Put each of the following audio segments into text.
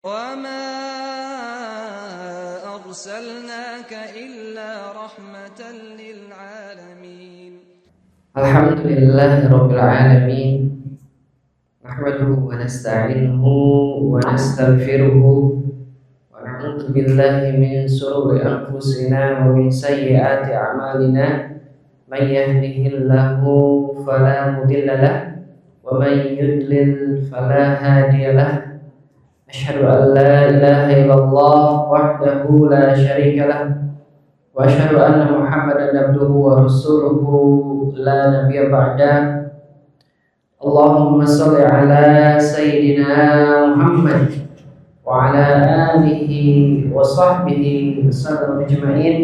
وما أرسلناك إلا رحمة للعالمين. الحمد لله رب العالمين، نحمده ونستعينه ونستغفره ونعوذ بالله من شرور أنفسنا ومن سيئات أعمالنا. من يهده الله فلا مضل له ومن يضلل فلا هادي له. أشهد أن لا إله إلا الله وحده لا شريك له وأشهد أن محمدا عبده ورسوله لا نبي بعده. اللهم صل على سيدنا محمد وعلى آله وصحبه وسلم أجمعين.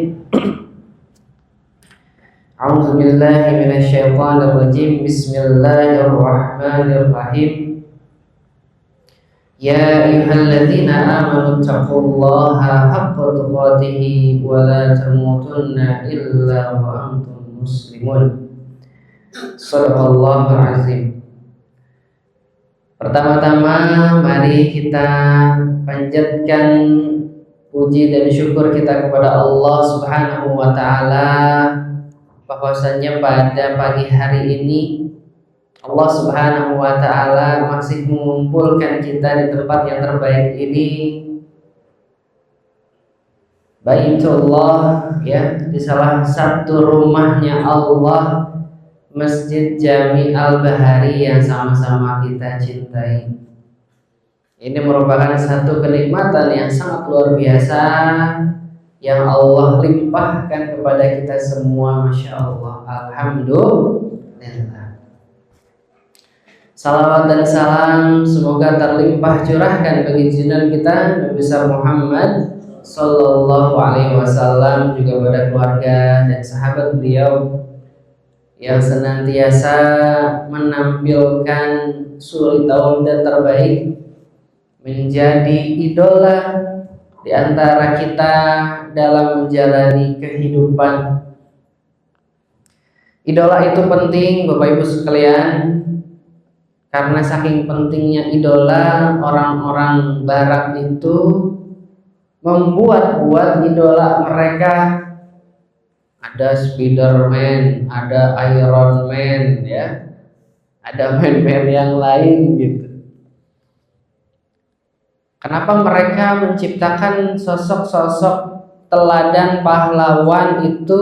أعوذ بالله من الشيطان الرجيم. بسم الله الرحمن الرحيم. يا أيها الذين آمنوا اتقوا الله حق تقاته ولا تموتن إلا وأنتم مسلمون. Shadaqallahul azim. Pertama-tama mari kita panjatkan puji dan syukur kita kepada Allah Subhanahu wa taala bahwasanya pada pagi hari ini Allah Subhanahu wa taala masih mengumpulkan kita di tempat yang terbaik ini, Baitullah, ya, di salah satu rumahnya Allah, Masjid Jami Al-Bahari yang sama-sama kita cintai. Ini merupakan satu kenikmatan yang sangat luar biasa yang Allah limpahkan kepada kita semua. Masya Allah, alhamdulillah. Salawat dan salam semoga terlimpah curahkan bagi junjungan kita Nabi besar Muhammad Sallallahu Alaihi Wasallam, juga pada keluarga dan sahabat beliau yang senantiasa menampilkan suri tauladan terbaik, menjadi idola di antara kita dalam menjalani kehidupan. Idola itu penting, Bapak Ibu sekalian, karena saking pentingnya idola, orang-orang barat itu membuat idola mereka. Ada Spiderman, ada Iron Man, ya, ada man-man yang lain gitu. Kenapa mereka menciptakan sosok-sosok teladan pahlawan itu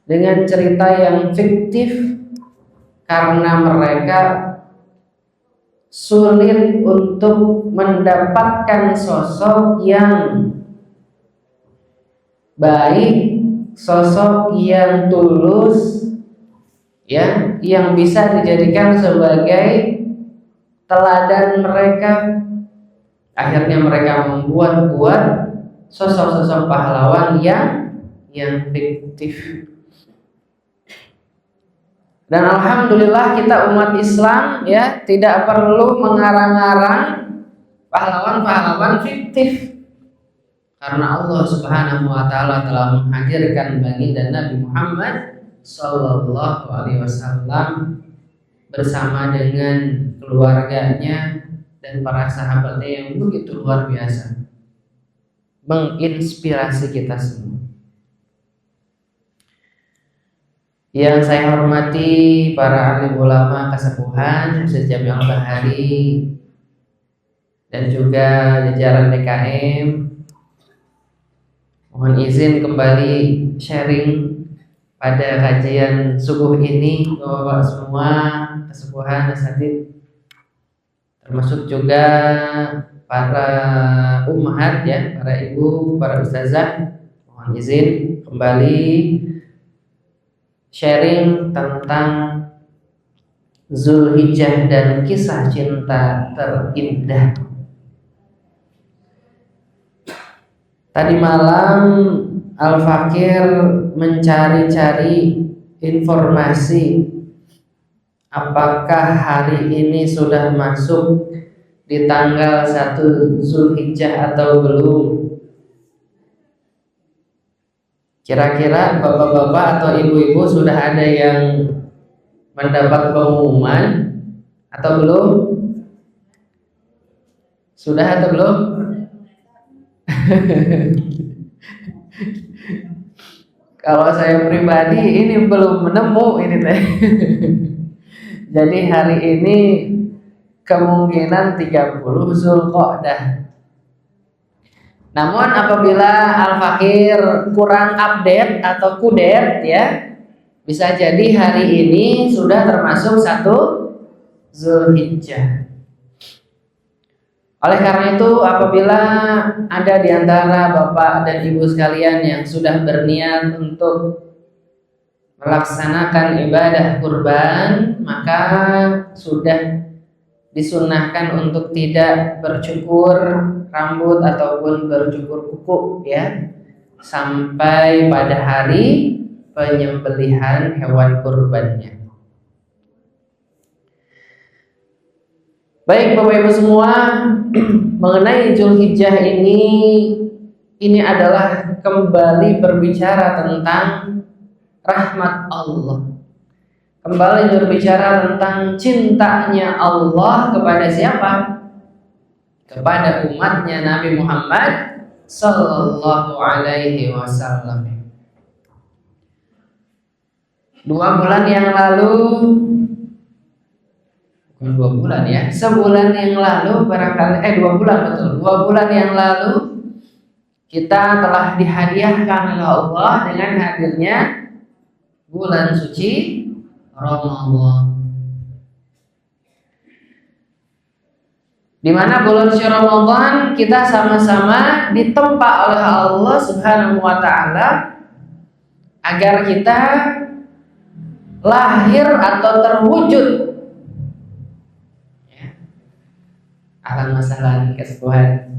dengan cerita yang fiktif? Karena mereka sulit untuk mendapatkan sosok yang baik, sosok yang tulus, ya, yang bisa dijadikan sebagai teladan mereka. Akhirnya mereka membuat sosok-sosok pahlawan yang fiktif. Dan alhamdulillah kita umat Islam, ya, tidak perlu mengarang-arang pahlawan-pahlawan fiktif, karena Allah Subhanahu wa taala telah menghadirkan baginda Nabi Muhammad sallallahu alaihi wasallam bersama dengan keluarganya dan para sahabatnya yang begitu luar biasa, menginspirasi kita semua. Yang saya hormati para alim ulama kesepuhan Masjid Jami Al-Bahari dan juga jajaran DKM, mohon izin kembali sharing pada kajian subuh ini Bapak-bapak semua kesepuhan asatidz, termasuk juga para ummahat, ya, para ibu, para ustazah, mohon izin kembali sharing tentang Zulhijjah dan kisah cinta terindah. Tadi malam Al-Fakir mencari-cari informasi apakah hari ini sudah masuk di tanggal 1 Zulhijjah atau belum. Kira-kira bapak-bapak atau ibu-ibu sudah ada yang mendapat pengumuman atau belum? Sudah atau belum? Kalau saya pribadi ini belum menemu ini teh. Jadi hari ini kemungkinan 30 Zulqa'dah. Namun apabila Al-Fakir kurang update atau kudet ya, bisa jadi hari ini sudah termasuk 1 Zulhijjah. Oleh karena itu apabila ada di antara Bapak dan Ibu sekalian yang sudah berniat untuk melaksanakan ibadah kurban, maka sudah disunnahkan untuk tidak bercukur rambut ataupun bercukur kuku ya, sampai pada hari penyembelihan hewan kurbannya. Baik Bapak Ibu semua, mengenai Zulhijjah ini adalah kembali berbicara tentang rahmat Allah. Kembali berbicara tentang cintanya Allah kepada siapa? Kepada umatnya Nabi Muhammad sallallahu alaihi wasallam. 2 bulan yang lalu, bukan 2 bulan ya, sebulan yang lalu barangkali 2 bulan betul. 2 bulan yang lalu kita telah dihadiahkan oleh Allah dengan hadirnya bulan suci Ramadan. Di mana bulan suci Ramadan kita sama-sama ditempa oleh Allah Subhanahu wa taala agar kita lahir atau terwujud ya. Alam masalah kesepuhan.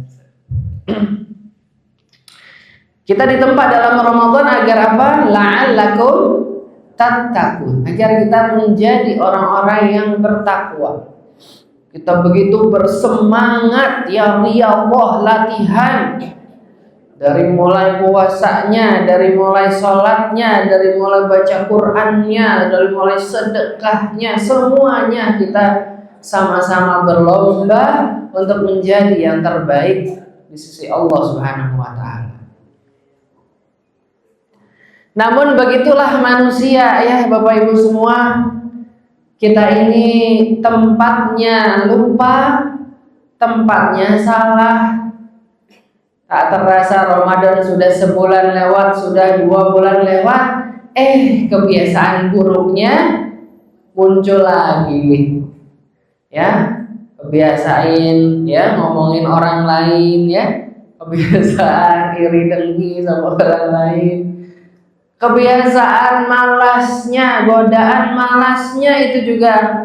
Kita ditempa dalam Ramadan agar apa? La'allakum tattaqun, agar kita menjadi orang-orang yang bertakwa. Kita begitu bersemangat ya Allah latihan, dari mulai puasanya, dari mulai sholatnya, dari mulai baca Qur'annya, dari mulai sedekahnya, semuanya kita sama-sama berlomba untuk menjadi yang terbaik di sisi Allah Subhanahu wa taala. Namun begitulah manusia ya Bapak Ibu semua, kita ini tempatnya lupa, tempatnya salah. Tak terasa Ramadan sudah sebulan lewat, sudah 2 bulan lewat, kebiasaan buruknya muncul lagi. Ya, kebiasaan ya ngomongin orang lain ya, kebiasaan iri dengki sama orang lain. Kebiasaan malasnya, godaan malasnya itu juga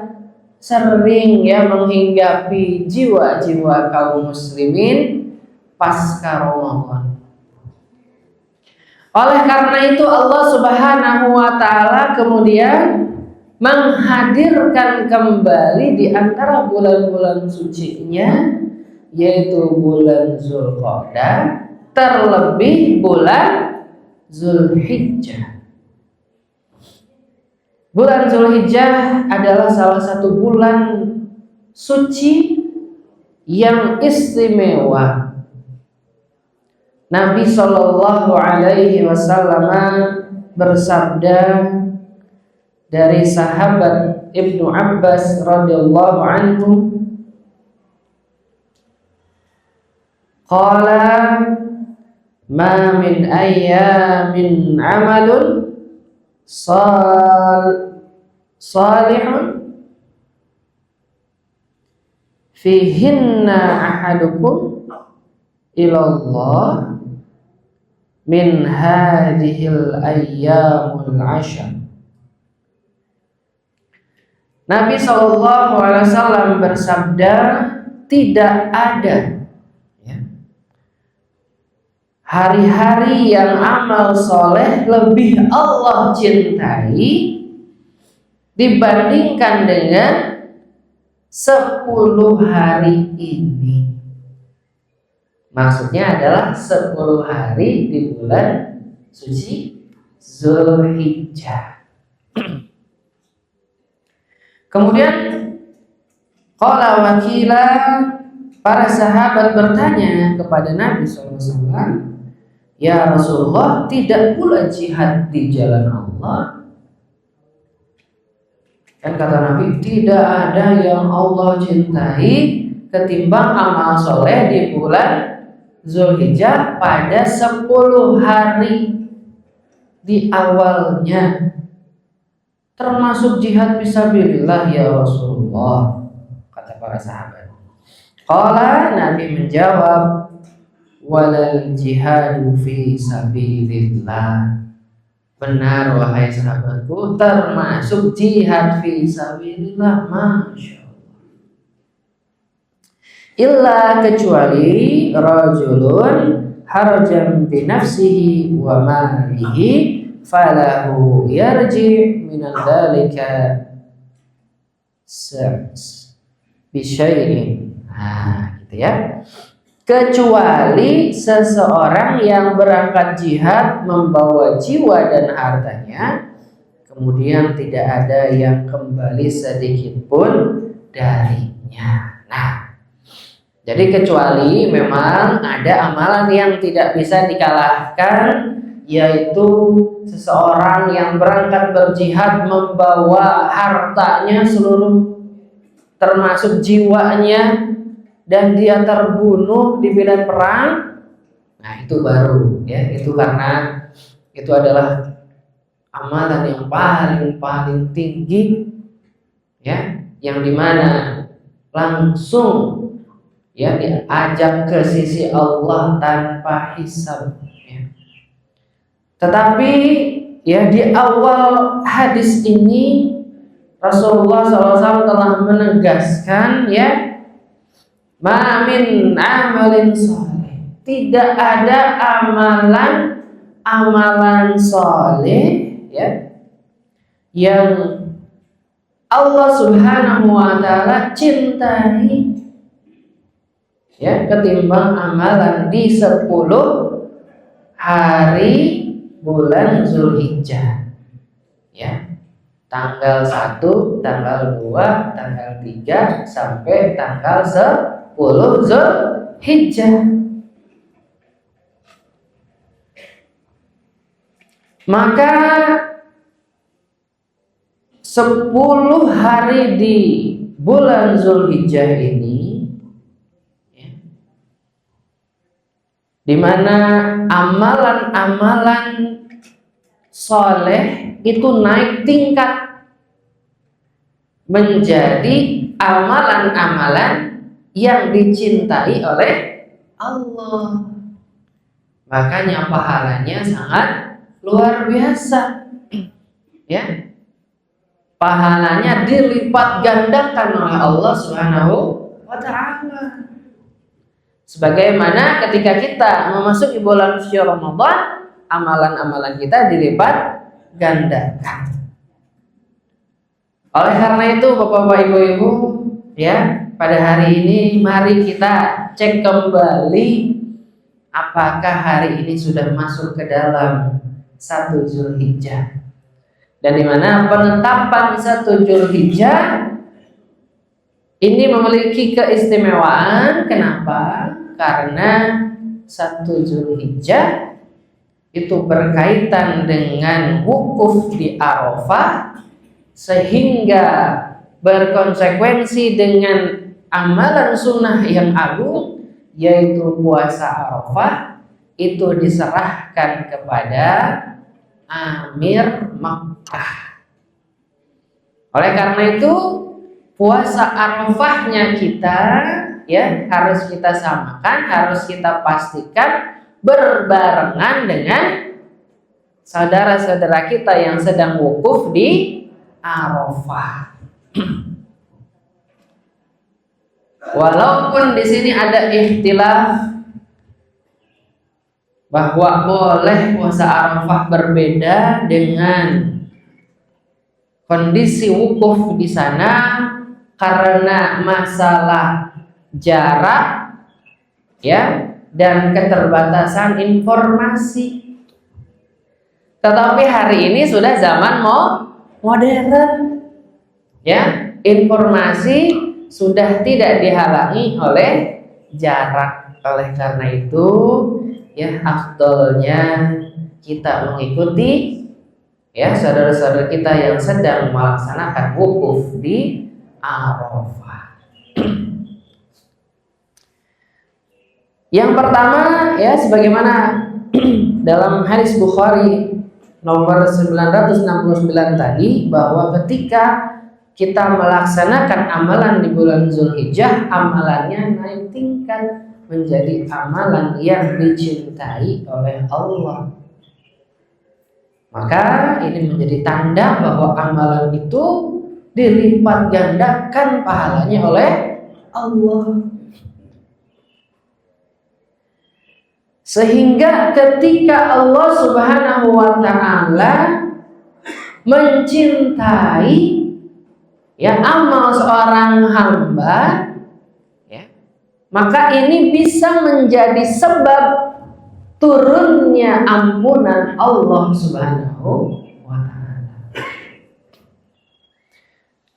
sering ya menghinggapi jiwa-jiwa kaum muslimin pasca Ramadan. Oleh karena itu Allah Subhanahu wa taala kemudian menghadirkan kembali di antara bulan-bulan sucinya, yaitu bulan Zulqa'dah, terlebih bulan Zulhijjah. Bulan Zulhijjah adalah salah satu bulan suci yang istimewa. Nabi Shallallahu Alaihi Wasallam bersabda dari sahabat Ibnu Abbas radhiyallahu anhu, qala ma min ayyamin amalun salihun fihinna ahadukum ilallah min hadhil ayyamul ashar. Nabi SAW bersabda, tidak ada hari-hari yang amal soleh lebih Allah cintai dibandingkan dengan 10 hari ini. Maksudnya adalah 10 hari di bulan suci Zulhijjah. Kemudian qala wakila para sahabat bertanya kepada Nabi SAW, "Ya Rasulullah, tidak pula jihad di jalan Allah?" Kan kata Nabi, tidak ada yang Allah cintai ketimbang amal soleh di bulan Zulhijjah pada 10 hari di awalnya, termasuk jihad fisabilillah ya Rasulullah, kata para sahabat. Qala, Nabi menjawab, walal jihadu fi sabilillah. Benar wahai sahabatku, termasuk jihad fi sabilillah, masya Allah. Illa, kecuali rajulun harajan bi nafsihi wa malihi falahu yarji min dzalika bisyai'in. Nah, gitu ya. Kecuali seseorang yang berangkat jihad membawa jiwa dan hartanya, kemudian tidak ada yang kembali sedikit pun darinya. Nah, jadi kecuali memang ada amalan yang tidak bisa dikalahkan, yaitu seseorang yang berangkat berjihad membawa hartanya seluruh, termasuk jiwanya, dan dia terbunuh di medan perang. Nah, itu baru ya, itu karena itu adalah amalan yang paling tinggi ya, yang dimana langsung ya diajak ke sisi Allah tanpa hisab ya. Tetapi ya di awal hadis ini Rasulullah SAW telah menegaskan ya, ma min amalin soleh, tidak ada amalan soleh ya yang Allah Subhanahu wa taala cintai ya ketimbang amalan di 10 hari bulan Zulhijjah ya, tanggal 1, tanggal 2, tanggal 3 sampai tanggal 10 Zulhijjah. Maka 10 hari di bulan Zulhijjah ini ya, di mana amalan-amalan soleh itu naik tingkat menjadi amalan-amalan yang dicintai oleh Allah. Makanya pahalanya sangat luar biasa ya, pahalanya dilipat gandakan oleh Allah Subhanahu wa ta'ala. Sebagaimana ketika kita memasuki bulan suci Ramadan, amalan-amalan kita dilipat gandakan. Oleh karena itu Bapak-bapak, Ibu-ibu ya, pada hari ini mari kita cek kembali apakah hari ini sudah masuk ke dalam 1 Zulhijjah. Dan di mana penetapan 1 Zulhijjah ini memiliki keistimewaan. Kenapa? Karena 1 Zulhijjah itu berkaitan dengan wukuf di Arafah, sehingga berkonsekuensi dengan amalan sunnah yang agung, yaitu puasa Arafah, itu diserahkan kepada Amir Makkah. Oleh karena itu puasa Arafahnya kita ya harus kita samakan, harus kita pastikan berbarengan dengan saudara-saudara kita yang sedang wukuf di Arafah. Walaupun di sini ada ikhtilaf bahwa boleh puasa Arafah berbeda dengan kondisi wukuf di sana karena masalah jarak ya dan keterbatasan informasi. Tetapi hari ini sudah zaman modern ya, informasi sudah tidak dihalangi oleh jarak. Oleh karena itu ya afdolnya kita mengikuti ya saudara-saudara kita yang sedang melaksanakan wukuf di Arafah. Yang pertama ya sebagaimana dalam hadis Bukhari nomor 969 tadi, bahwa ketika kita melaksanakan amalan di bulan Zulhijjah, amalannya naik tingkat menjadi amalan yang dicintai oleh Allah. Maka ini menjadi tanda bahwa amalan itu dilipat gandakan pahalanya oleh Allah. Sehingga ketika Allah Subhanahu wa ta'ala mencintai ya amal seorang hamba ya, maka ini bisa menjadi sebab turunnya ampunan Allah Subhanahu wa ta'ala.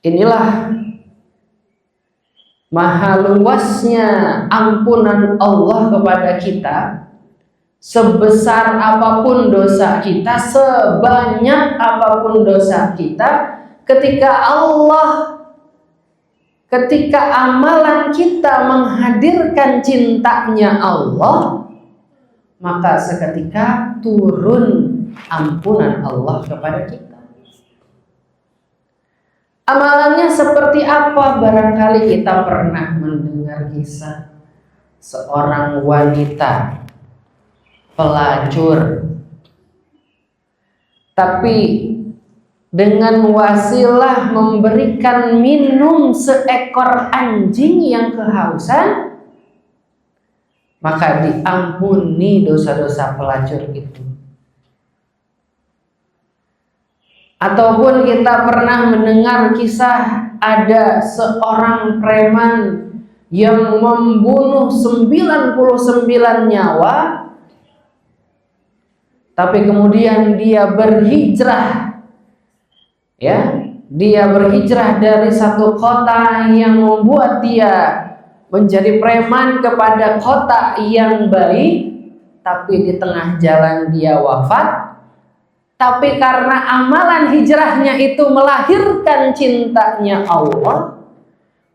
Inilah maha luasnya ampunan Allah kepada kita. Sebesar apapun dosa kita, sebanyak apapun dosa kita, ketika amalan kita menghadirkan cintanya Allah, maka seketika turun ampunan Allah kepada kita. Amalannya seperti apa? Barangkali kita pernah mendengar kisah seorang wanita pelacur, tapi dengan wasilah memberikan minum seekor anjing yang kehausan, maka diampuni dosa-dosa pelacur itu. Ataupun kita pernah mendengar kisah ada seorang preman yang membunuh 99 nyawa, tapi kemudian dia berhijrah ya, dia berhijrah dari satu kota yang membuat dia menjadi preman kepada kota yang baik, tapi di tengah jalan dia wafat. Tapi karena amalan hijrahnya itu melahirkan cintanya Allah,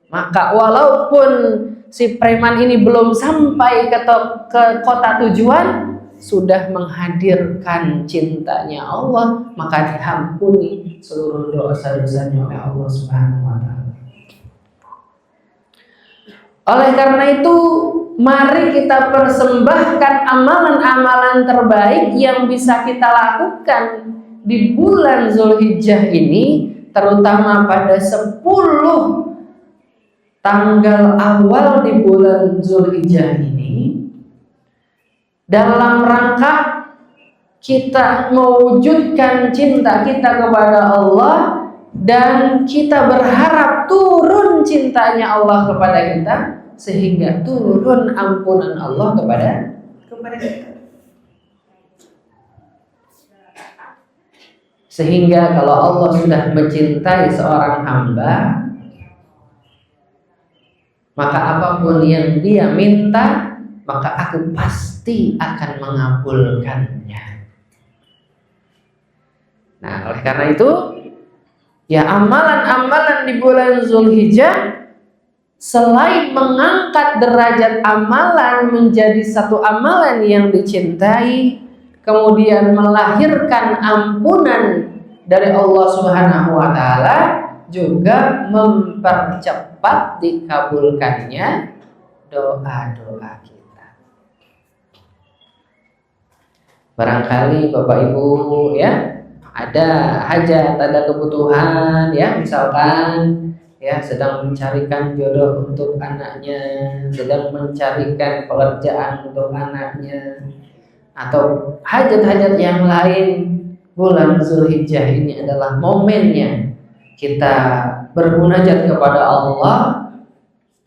maka walaupun si preman ini belum sampai ke kota tujuan, sudah menghadirkan cintanya Allah, maka diampuni seluruh dosa-dosanya oleh Allah Subhanahu wa ta'ala. Oleh karena itu, mari kita persembahkan amalan-amalan terbaik yang bisa kita lakukan di bulan Zulhijjah ini, terutama pada 10 tanggal awal di bulan Zulhijjah ini, dalam rangka kita mewujudkan cinta kita kepada Allah dan kita berharap turun cintanya Allah kepada kita, sehingga turun ampunan Allah kepada kita. Sehingga kalau Allah sudah mencintai seorang hamba, maka apapun yang dia minta, maka aku pasti akan mengabulkannya. Nah, oleh karena itu, ya amalan-amalan di bulan Zulhijjah, selain mengangkat derajat amalan menjadi satu amalan yang dicintai, kemudian melahirkan ampunan dari Allah Subhanahu wa ta'ala, juga mempercepat dikabulkannya doa-doa kita. Barangkali Bapak Ibu ya ada hajat, ada kebutuhan ya, misalkan ya sedang mencarikan jodoh untuk anaknya, sedang mencarikan pekerjaan untuk anaknya, atau hajat-hajat yang lain. Bulan Zulhijjah ini adalah momennya kita bermunajat kepada Allah,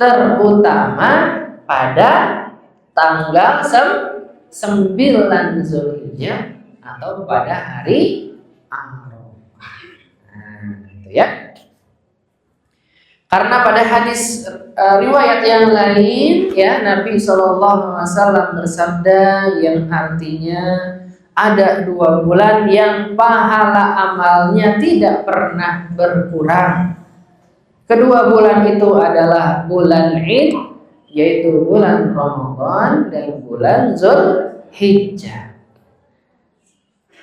terutama pada tanggal 9 Zulhijjah atau pada hari Arafah. Nah, itu ya. Karena pada hadis riwayat yang lain ya, Nabi SAW bersabda yang artinya ada 2 bulan yang pahala amalnya tidak pernah berkurang. Kedua bulan itu adalah bulan Id, yaitu bulan Ramadan dan bulan Zulhijjah.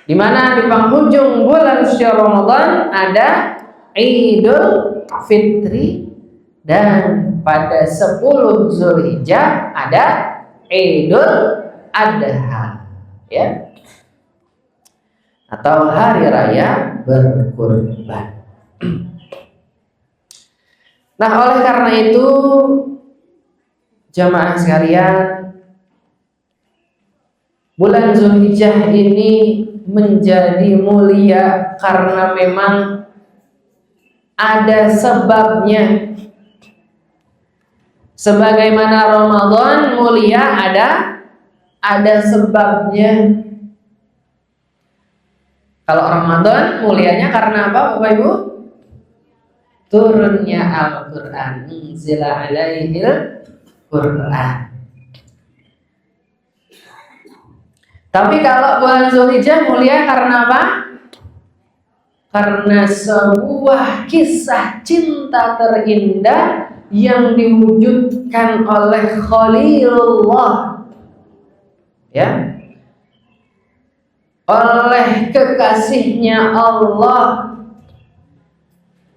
Di mana di penghujung bulan suci Ramadan ada Idul Fitri, dan pada 10 Zulhijjah ada Idul Adha ya, atau hari raya berkurban. Nah, oleh karena itu jamaah sekalian, bulan Zulhijjah ini menjadi mulia karena memang ada sebabnya. Sebagaimana Ramadan mulia ada sebabnya. Kalau Ramadan mulianya karena apa, Bapak Ibu? Turunnya Al-Qur'an, unzila alaihil Qur'an. Tapi kalau bulan Zulhijjah mulia karena apa? Karena sebuah kisah cinta terindah yang diwujudkan oleh Khalilullah ya, oleh kekasihnya Allah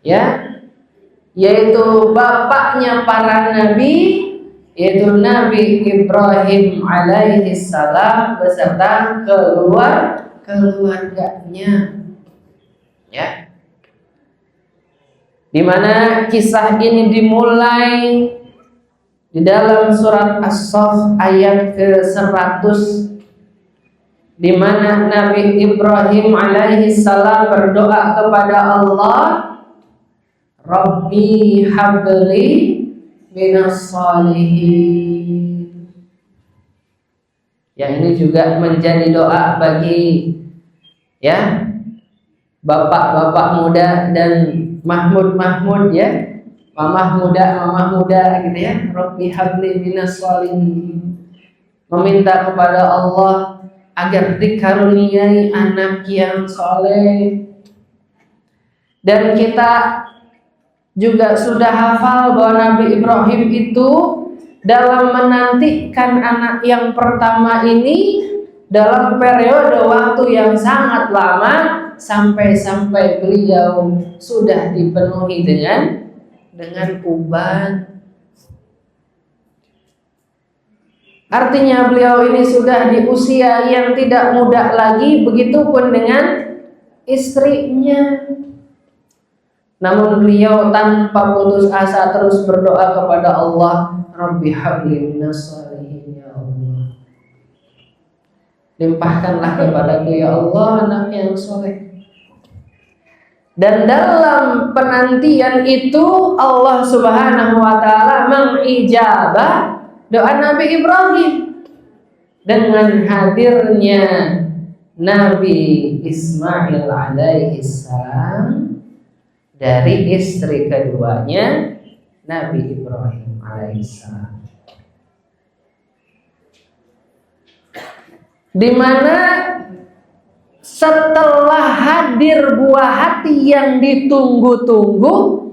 ya, yaitu bapaknya para nabi, yaitu Nabi Ibrahim alaihi salam beserta keluarganya ya. Di mana kisah ini dimulai di dalam surat As-Saff ayat ke-100, di mana Nabi Ibrahim alaihi salam berdoa kepada Allah, Rabbi habli minas sholihin. Yang ini juga menjadi doa bagi ya bapak-bapak muda dan Mahmud ya, mamah muda gitu ya. Rabbi habli minas sholihin, meminta kepada Allah agar dikaruniai anak yang soleh. Dan kita juga sudah hafal bahwa Nabi Ibrahim itu dalam menantikan anak yang pertama ini dalam periode waktu yang sangat lama, sampai beliau sudah dipenuhi dengan uban. Artinya beliau ini sudah di usia yang tidak muda lagi, begitupun dengan istrinya. Namun beliau tanpa putus asa terus berdoa kepada Allah, Rabbi habli minas sholihin, ya Allah, limpahkanlah kepadaku ya Allah anak yang soleh. Dan dalam penantian itu Allah Subhanahu wa taala mengijabah doa Nabi Ibrahim dengan hadirnya Nabi Ismail alaihi salam dari istri keduanya Nabi Ibrahim alaihi salam, di mana setelah hadir buah hati yang ditunggu-tunggu,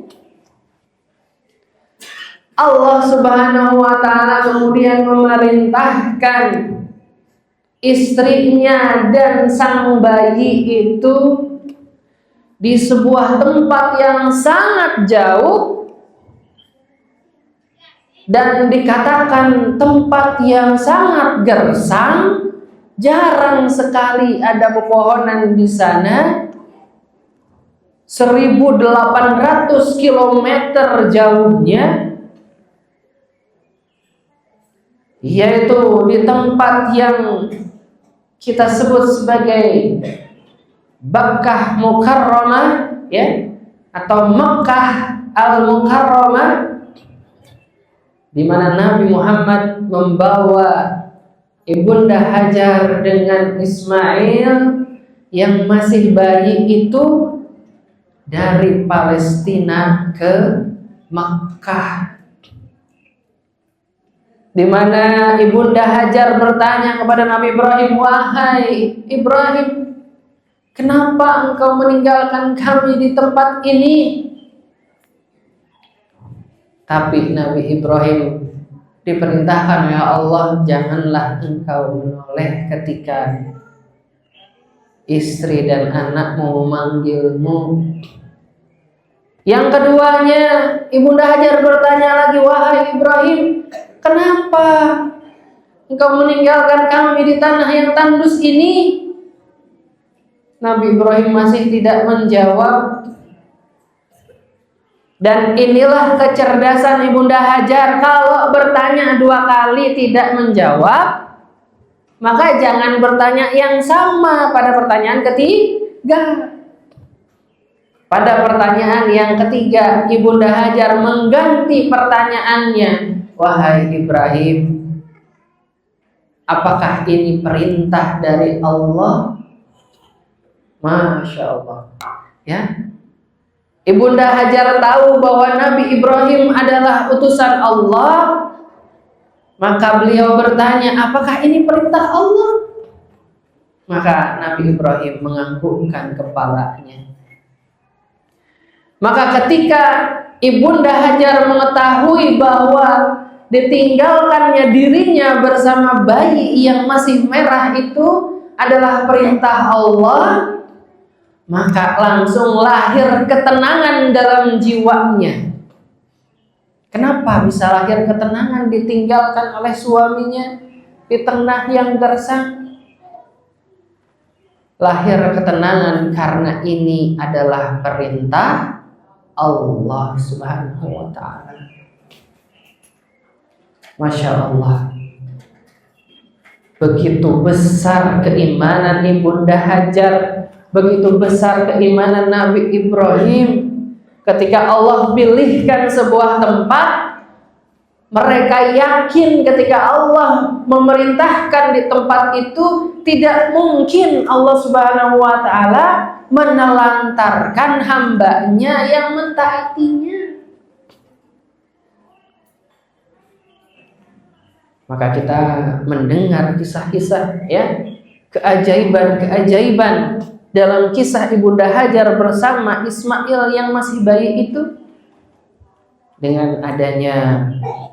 Allah Subhanahu wa taala kemudian memerintahkan istrinya dan sang bayi itu di sebuah tempat yang sangat jauh, dan dikatakan tempat yang sangat gersang. Jarang sekali ada pepohonan di sana. 1.800 km jauhnya, yaitu di tempat yang kita sebut sebagai Bakkah Mukarramah ya, atau Mekkah Al-Mukarramah, di mana Nabi Muhammad membawa Ibunda Hajar dengan Ismail yang masih bayi itu dari Palestina ke Makkah, di mana Ibunda Hajar bertanya kepada Nabi Ibrahim, "Wahai Ibrahim, kenapa engkau meninggalkan kami di tempat ini?" Tapi Nabi Ibrahim diperintahkan, "Ya Allah, janganlah engkau menoleh ketika istri dan anakmu memanggilmu." Yang keduanya, Ibunda Hajar bertanya lagi, "Wahai Ibrahim, kenapa engkau meninggalkan kami di tanah yang tandus ini?" Nabi Ibrahim masih tidak menjawab. Dan inilah kecerdasan Ibunda Hajar. Kalau bertanya 2 kali tidak menjawab, maka jangan bertanya yang sama pada pertanyaan ketiga. Pada pertanyaan yang ketiga, Ibunda Hajar mengganti pertanyaannya, "Wahai Ibrahim, apakah ini perintah dari Allah?" Masya Allah, ya. Ibunda Hajar tahu bahwa Nabi Ibrahim adalah utusan Allah, maka beliau bertanya, "Apakah ini perintah Allah?" Maka Nabi Ibrahim menganggukkan kepalanya. Maka ketika Ibunda Hajar mengetahui bahwa ditinggalkannya dirinya bersama bayi yang masih merah itu adalah perintah Allah, maka langsung lahir ketenangan dalam jiwanya. Kenapa bisa lahir ketenangan ditinggalkan oleh suaminya di tengah yang gersang? Lahir ketenangan karena ini adalah perintah Allah Subhanahu wa ta'ala. Masya Allah. Begitu besar keimanan Ibunda Hajar, begitu besar keimanan Nabi Ibrahim. Ketika Allah pilihkan sebuah tempat, mereka yakin ketika Allah memerintahkan di tempat itu, tidak mungkin Allah Subhanahu wa ta'ala menelantarkan hambanya yang mentaatinya. Maka kita mendengar kisah-kisah, ya, keajaiban-keajaiban dalam kisah Ibunda Hajar bersama Ismail yang masih bayi itu. Dengan adanya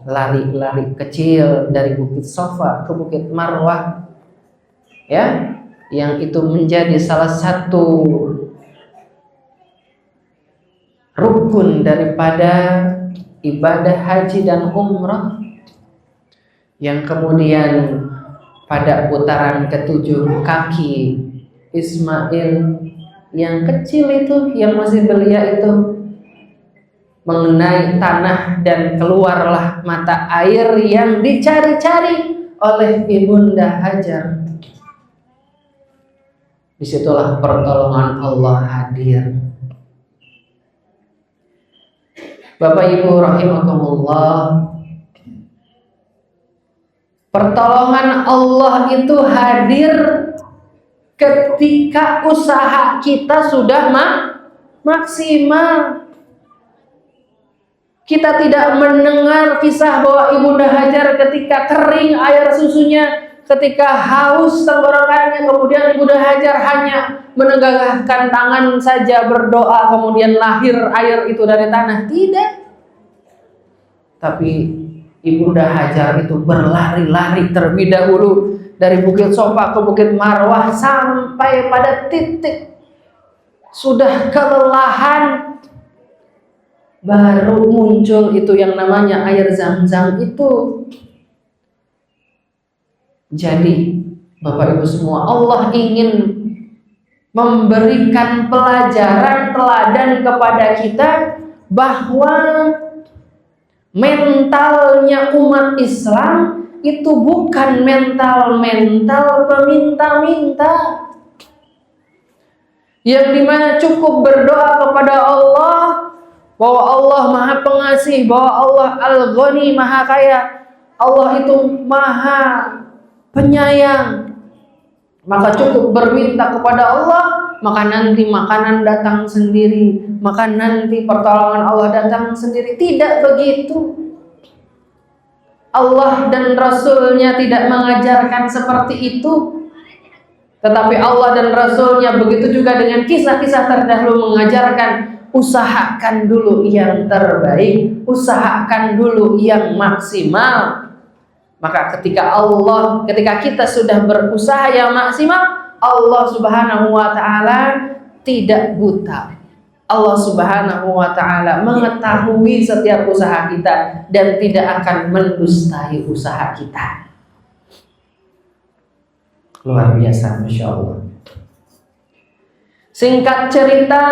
lari-lari kecil dari Bukit Sofa ke Bukit Marwah, ya, yang itu menjadi salah satu rukun daripada ibadah haji dan umrah, yang kemudian pada putaran ke-7 kaki Ismail yang kecil itu, yang masih belia itu, mengenai tanah dan keluarlah mata air yang dicari-cari oleh Ibunda Hajar. Disitulah pertolongan Allah hadir. Bapak Ibu rahimakumullah, pertolongan Allah itu hadir ketika usaha kita sudah maksimal. Kita tidak mendengar kisah bahwa Ibunda Hajar ketika kering air susunya, ketika haus tenggorokannya, kemudian Ibunda Hajar hanya menegakkan tangan saja berdoa, kemudian lahir air itu dari tanah. Tidak. Tapi Ibunda Hajar itu berlari-lari terlebih dahulu dari Bukit Sofa ke Bukit Marwah, sampai pada titik sudah kelelahan, baru muncul itu yang namanya air Zam-Zam itu. Jadi Bapak Ibu semua, Allah ingin memberikan pelajaran teladan kepada kita bahwa mentalnya umat Islam itu bukan mental peminta-minta, yang dimana cukup berdoa kepada Allah bahwa Allah Maha Pengasih, bahwa Allah Al-Ghani, Maha Kaya, Allah itu Maha Penyayang. Maka cukup berminta kepada Allah maka nanti makanan datang sendiri, maka nanti pertolongan Allah datang sendiri. Tidak begitu. Allah dan Rasul-Nya tidak mengajarkan seperti itu. Tetapi Allah dan Rasul-Nya begitu juga dengan kisah-kisah terdahulu mengajarkan, usahakan dulu yang terbaik, usahakan dulu yang maksimal. Maka ketika kita sudah berusaha yang maksimal, Allah Subhanahu wa ta'ala tidak buta. Allah Subhanahu wa ta'ala mengetahui setiap usaha kita dan tidak akan mendustai usaha kita. Luar biasa, Masya Allah. Singkat cerita,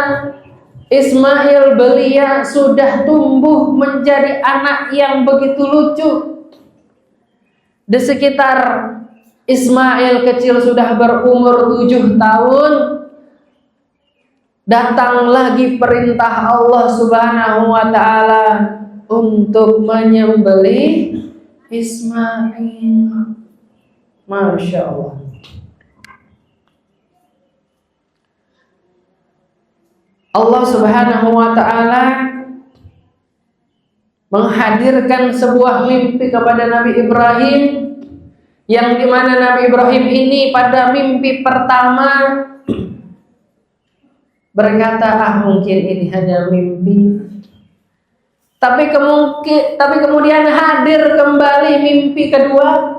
Ismail belia sudah tumbuh menjadi anak yang begitu lucu. Di sekitar Ismail kecil sudah berumur 7 tahun, datang lagi perintah Allah Subhanahu wa ta'ala untuk menyembelih Ismail. Masya Allah. Allah Subhanahu wa ta'ala menghadirkan sebuah mimpi kepada Nabi Ibrahim, yang dimana Nabi Ibrahim ini pada mimpi pertama berkata, mungkin ini hanya mimpi. Tapi kemudian hadir kembali mimpi kedua.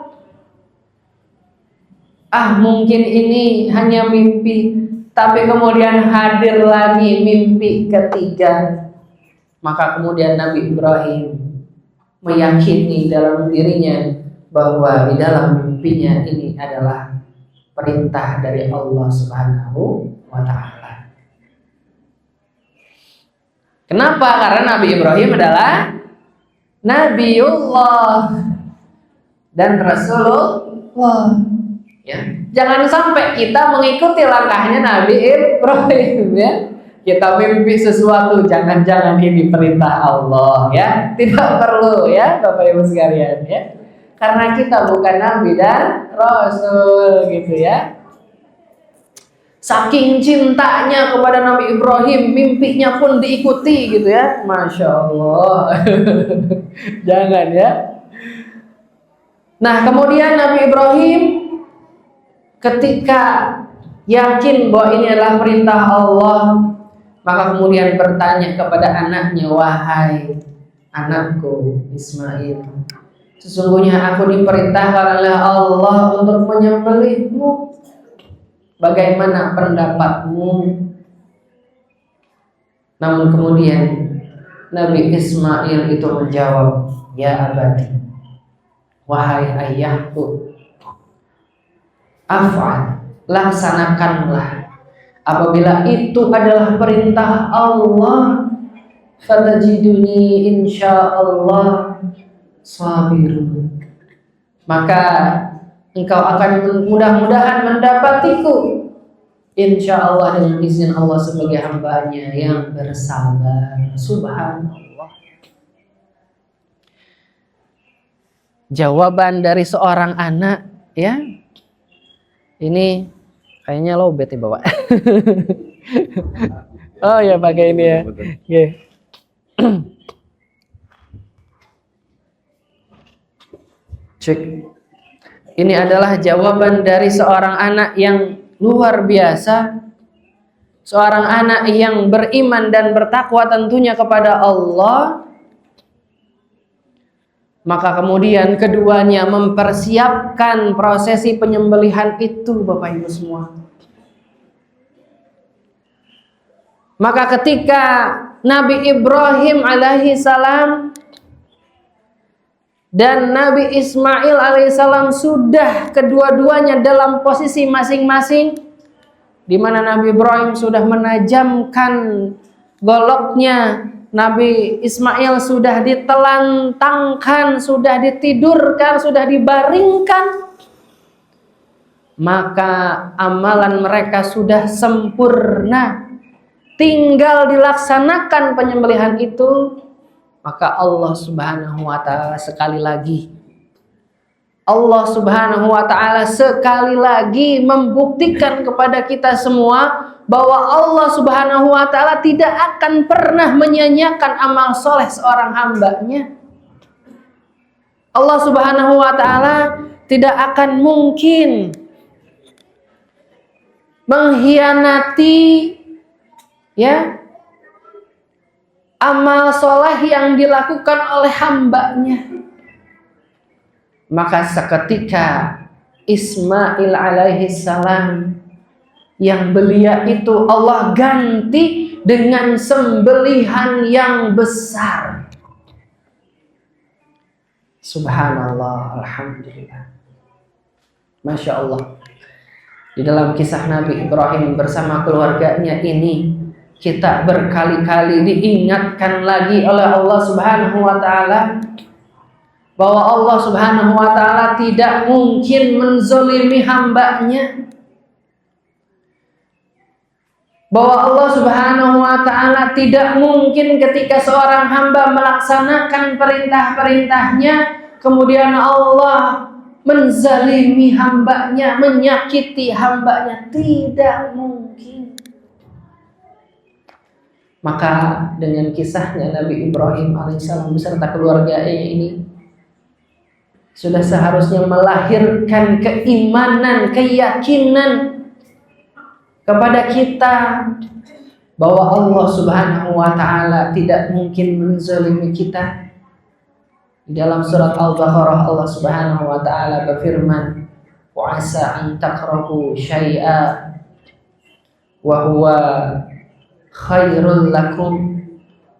Mungkin ini hanya mimpi. Tapi kemudian hadir lagi mimpi ketiga. Maka kemudian Nabi Ibrahim meyakini dalam dirinya bahwa di dalam mimpinya ini adalah perintah dari Allah Subhanahu wa ta'ala. Kenapa? Karena Nabi Ibrahim adalah Nabiullah dan Rasulullah. Ya. Jangan sampai kita mengikuti langkahnya Nabi Ibrahim, ya. Kita mimpi sesuatu, jangan-jangan ini perintah Allah, ya. Tidak perlu, ya, Bapak Ibu sekalian, ya. Karena kita bukan Nabi dan Rasul, gitu ya. Saking cintanya kepada Nabi Ibrahim, mimpinya pun diikuti, gitu ya. Masya Allah. Jangan, ya. Nah, kemudian Nabi Ibrahim ketika yakin bahwa ini adalah perintah Allah, maka kemudian bertanya kepada anaknya, wahai anakku Ismail, sesungguhnya aku diperintahkan oleh Allah untuk menyembelihmu. Bagaimana pendapatmu? Namun kemudian Nabi Ismail itu menjawab, ya abadi, wahai ayahku, af'al, laksanakanlah. Apabila itu adalah perintah Allah, fatajiduni insyaallah sabirun, maka engkau akan mudah-mudahan mendapatiku insyaallah dengan izin Allah sebagai hambanya yang bersabar. Subhanallah. Jawaban dari seorang anak, ya. Ini kayaknya lowbat ya Bapak. Oh ya pakai ini ya. Oke. Cek. Ini adalah jawaban dari seorang anak yang luar biasa. Seorang anak yang beriman dan bertakwa tentunya kepada Allah. Maka kemudian keduanya mempersiapkan prosesi penyembelihan itu, Bapak Ibu semua. Maka ketika Nabi Ibrahim alaihi salam dan Nabi Ismail alaihissalam sudah kedua-duanya dalam posisi masing-masing, di mana Nabi Ibrahim sudah menajamkan goloknya, Nabi Ismail sudah ditelantangkan, sudah ditidurkan, sudah dibaringkan, maka amalan mereka sudah sempurna, tinggal dilaksanakan penyembelihan itu. Maka Allah Subhanahu wa ta'ala sekali lagi Allah Subhanahu wa ta'ala sekali lagi membuktikan kepada kita semua bahwa Allah Subhanahu wa ta'ala tidak akan pernah menyanyiakan amal soleh seorang hambanya. Allah Subhanahu wa ta'ala tidak akan mungkin mengkhianati ya amal soleh yang dilakukan oleh hambanya. Maka seketika Ismail alaihi salam yang belia itu Allah ganti dengan sembelihan yang besar. Subhanallah, alhamdulillah, Masya Allah. Di dalam kisah Nabi Ibrahim bersama keluarganya ini, kita berkali-kali diingatkan lagi oleh Allah Subhanahu wa ta'ala bahwa Allah Subhanahu wa ta'ala tidak mungkin menzolimi hambanya, bahwa Allah Subhanahu wa ta'ala tidak mungkin ketika seorang hamba melaksanakan perintah-perintahnya kemudian Allah menzalimi hambanya, menyakiti hambanya. Tidak mungkin. Maka dengan kisahnya Nabi Ibrahim alaihissalam beserta keluarganya ini sudah seharusnya melahirkan keimanan, keyakinan kepada kita bahwa Allah Subhanahu wa ta'ala tidak mungkin menzalimi kita. Di dalam surat Al-Baqarah Allah Subhanahu wa ta'ala berfirman, wa asa an takrahu syai'a wa huwa khairul lakum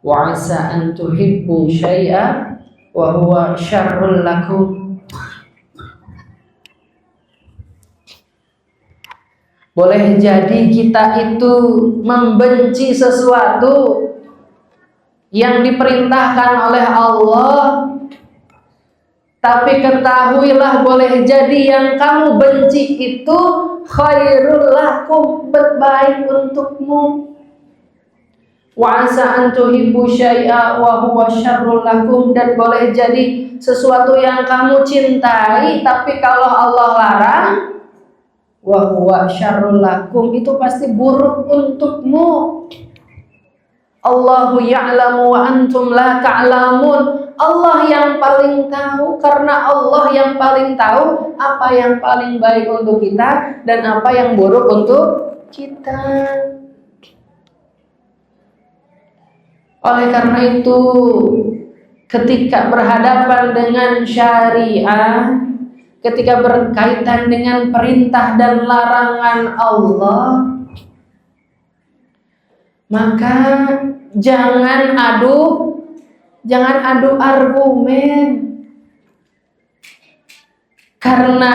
wa asa an tuhibbu syai'a wa huwa syarrul lakum. Boleh jadi kita itu membenci sesuatu yang diperintahkan oleh Allah, tapi ketahuilah boleh jadi yang kamu benci itu khairul lakum, baik untukmu. Wa asa an tuhibbu syai'a wa huwa syarrul lakum, dan boleh jadi sesuatu yang kamu cintai tapi kalau Allah larang wa huwa syarrul lakum, itu pasti buruk untukmu. Allahu ya'lamu wa antum la ta'lamun. Allah yang paling tahu, karena Allah yang paling tahu apa yang paling baik untuk kita dan apa yang buruk untuk kita. Oleh karena itu, ketika berhadapan dengan syariah, ketika berkaitan dengan perintah dan larangan Allah, maka jangan adu argumen. Karena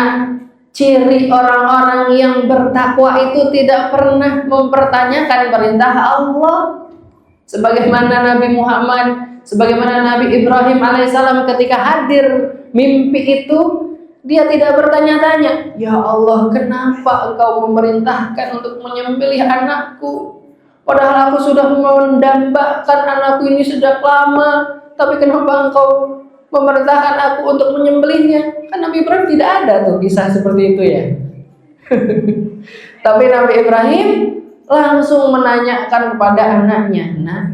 ciri orang-orang yang bertakwa itu tidak pernah mempertanyakan perintah Allah. Sebagaimana Nabi Muhammad, sebagaimana Nabi Ibrahim alaihissalam ketika hadir mimpi itu, dia tidak bertanya-tanya, ya Allah, kenapa engkau memerintahkan untuk menyembelih anakku? Padahal aku sudah mendambakan anakku ini sejak lama, tapi kenapa engkau memerintahkan aku untuk menyembelihnya? Kan Nabi Ibrahim tidak ada tuh kisah seperti itu ya. Tapi Nabi Ibrahim langsung menanyakan kepada anaknya, nah,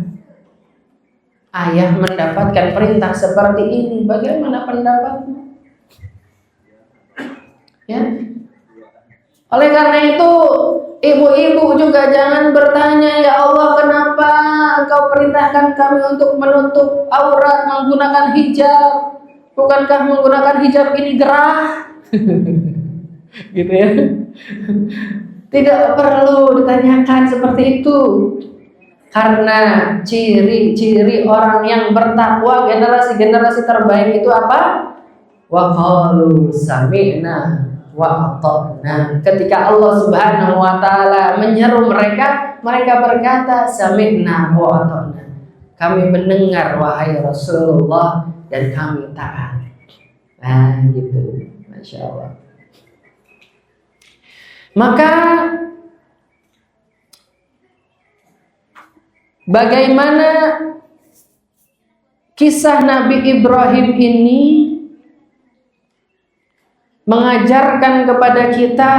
ayah mendapatkan perintah seperti ini, bagaimana pendapatmu? Ya. Oleh karena itu, ibu-ibu juga jangan bertanya, ya Allah, kenapa engkau perintahkan kami untuk menutup aurat menggunakan hijab? Bukankah menggunakan hijab ini gerah? Gitu ya. Tidak perlu ditanyakan seperti itu. Karena ciri-ciri orang yang bertakwa, generasi terbaik itu apa? Wa qalu sami'na wa ata'na. Ketika Allah Subhanahu wa ta'ala menyeru mereka berkata sami'na wa ata'na. Kami mendengar wahai Rasulullah dan kami taat. Nah, gitu. Masya Allah. Maka bagaimana kisah Nabi Ibrahim ini mengajarkan kepada kita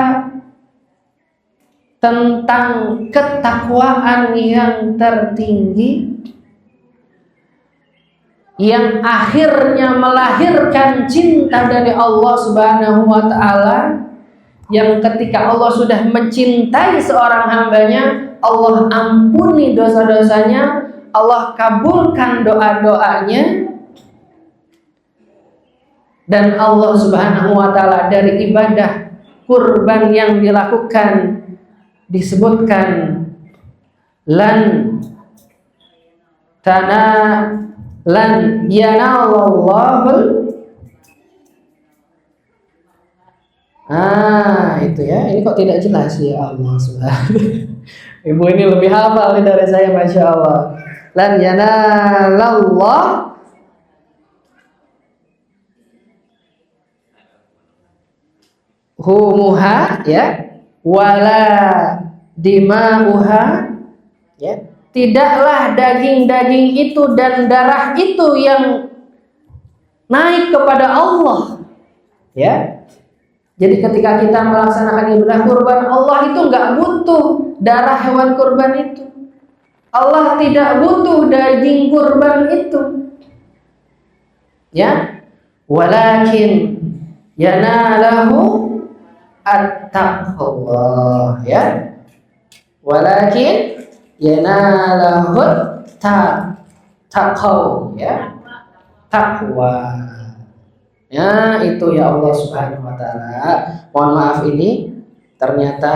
tentang ketakwaan yang tertinggi, yang akhirnya melahirkan cinta dari Allah Subhanahu wa ta'ala, yang ketika Allah sudah mencintai seorang hambanya, Allah ampuni dosa-dosanya, Allah kabulkan doa-doanya, dan Allah Subhanahu wa ta'ala dari ibadah kurban yang dilakukan disebutkan lan yanallahu itu ya, ini kok tidak jelas ya Allah Subhanahu. Ibu ini lebih hafal dari saya, Masya Allah. Lan yanalallah humuha ya, wala dima'uha ya, tidaklah daging-daging itu dan darah itu yang naik kepada Allah ya. Jadi ketika kita melaksanakan ibadah kurban, Allah itu nggak butuh darah hewan kurban itu, Allah tidak butuh daging kurban itu ya. Walakin yanalahu at-taqwa ya, walakin yanalahu taqwa ya, takwa ya, itu ya Allah Subhanahu wa ta'ala. Mohon maaf, ini ternyata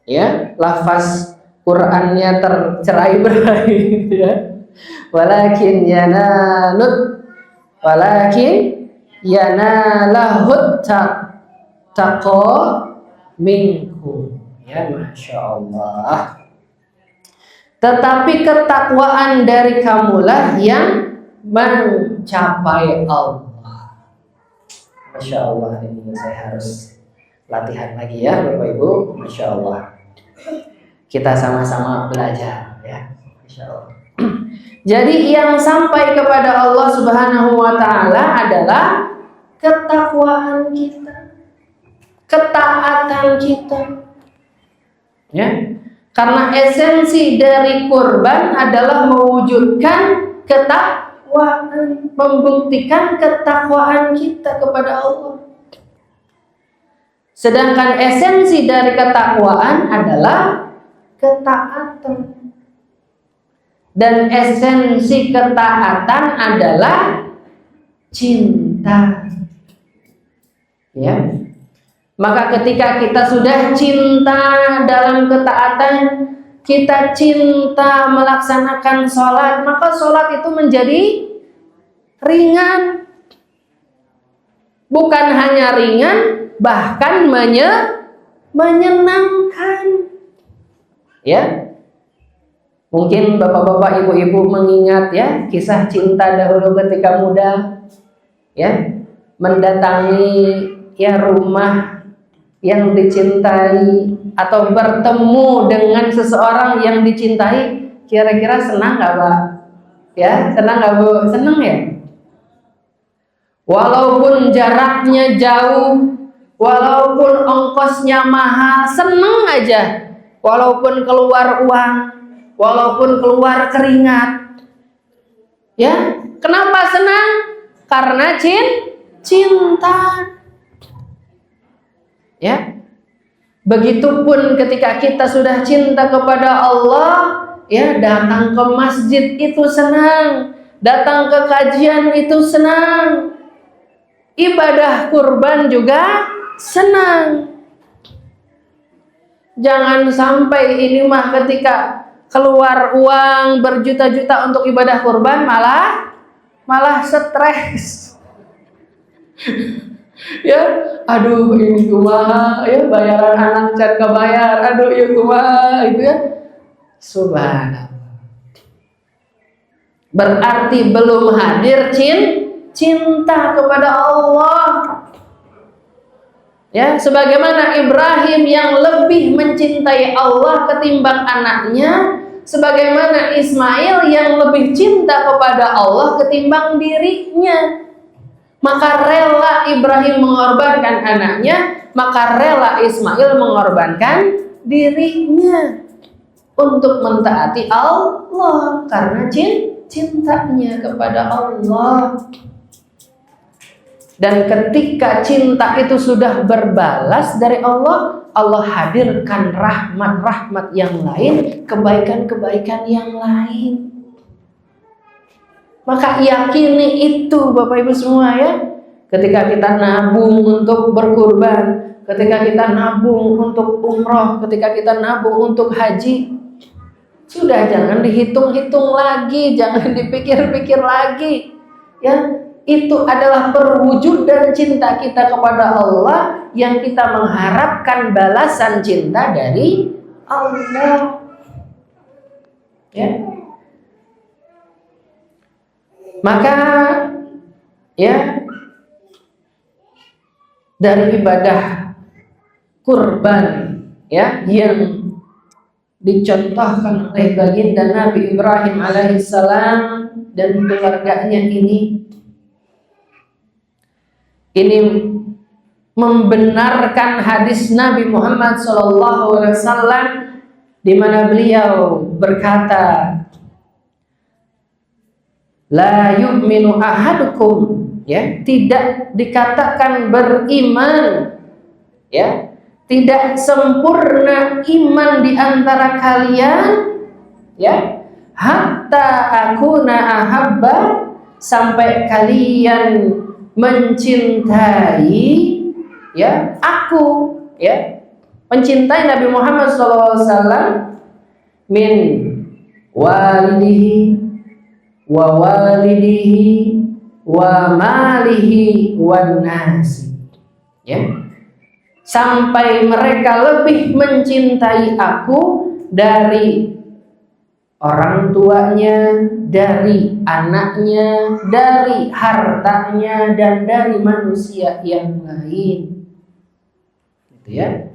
ya lafaz Qur'annya tercerai-berai ya. Walakin yanalahut taqwa minkum ya, Masya Allah. Tetapi ketakwaan dari kamulah yang mencapai Allah. Masya Allah, ini saya harus latihan lagi ya Bapak Ibu. Masya Allah, kita sama-sama belajar ya. Masya Allah. Jadi yang sampai kepada Allah Subhanahu wa ta'ala adalah ketakwaan kita, ketaatan kita ya. Karena esensi dari kurban adalah mewujudkan ketakwaan, membuktikan ketakwaan kita kepada Allah. Sedangkan esensi dari ketakwaan adalah ketaatan, dan esensi ketaatan adalah cinta ya. Maka ketika kita sudah cinta dalam ketaatan, kita cinta melaksanakan sholat, maka sholat itu menjadi ringan. Bukan hanya ringan, bahkan menyenangkan ya. Mungkin bapak-bapak, ibu-ibu mengingat ya kisah cinta dahulu ketika muda ya, mendatangi ya rumah yang dicintai atau bertemu dengan seseorang yang dicintai. Kira-kira senang nggak Pak? Ya, senang nggak Bu? Senang ya. Walaupun jaraknya jauh, walaupun ongkosnya mahal, senang aja. Walaupun keluar uang, walaupun keluar keringat. Ya, kenapa senang? Karena cinta. Ya, begitupun ketika kita sudah cinta kepada Allah, ya datang ke masjid itu senang, datang ke kajian itu senang, ibadah kurban juga senang. Jangan sampai ini mah ketika keluar uang berjuta-juta untuk ibadah kurban malah stres. Ya, aduh ini kumaha ya, bayaran anak can kebayar, aduh ya kumaha itu ya. Subhanallah. Berarti belum hadir cinta kepada Allah. Ya, sebagaimana Ibrahim yang lebih mencintai Allah ketimbang anaknya, sebagaimana Ismail yang lebih cinta kepada Allah ketimbang dirinya. Maka rela Ibrahim mengorbankan anaknya, maka rela Ismail mengorbankan dirinya untuk mentaati Allah karena cintanya kepada Allah. Dan ketika cinta itu sudah berbalas dari Allah, Allah hadirkan rahmat-rahmat yang lain, kebaikan-kebaikan yang lain. Maka yakini itu Bapak Ibu semua ya. Ketika kita nabung untuk berkurban, ketika kita nabung untuk umroh, ketika kita nabung untuk haji, sudah jangan dihitung-hitung lagi, jangan dipikir-pikir lagi. Ya, itu adalah perwujudan cinta kita kepada Allah yang kita mengharapkan balasan cinta dari Allah. Ya. Maka ya dari ibadah kurban ya yang dicontohkan oleh baginda Nabi Ibrahim alaihissalam dan keluarganya ini membenarkan hadis Nabi Muhammad SAW di mana beliau berkata, la yu'minu ahadukum, ya, tidak dikatakan beriman, ya, tidak sempurna iman di antara kalian, ya, hatta akuna ahabba, sampai kalian mencintai, ya, aku, ya, mencintai Nabi Muhammad SAW min walidihi wa walidihi wa malihi wan nasi, ya, sampai mereka lebih mencintai aku dari orang tuanya, dari anaknya, dari hartanya, dan dari manusia yang lain, gitu ya.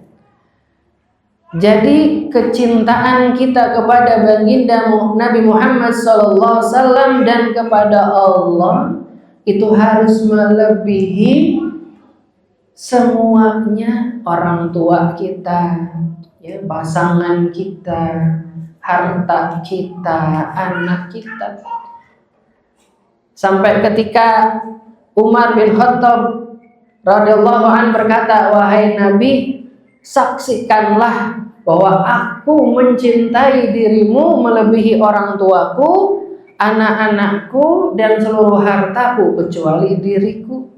Jadi kecintaan kita kepada baginda Nabi Muhammad SAW dan kepada Allah itu harus melebihi semuanya, orang tua kita, ya, pasangan kita, harta kita, anak kita. Sampai ketika Umar bin Khattab radhiyallahu anhu berkata, wahai Nabi, saksikanlah bahwa aku mencintai dirimu melebihi orang tuaku, anak-anakku, dan seluruh hartaku kecuali diriku.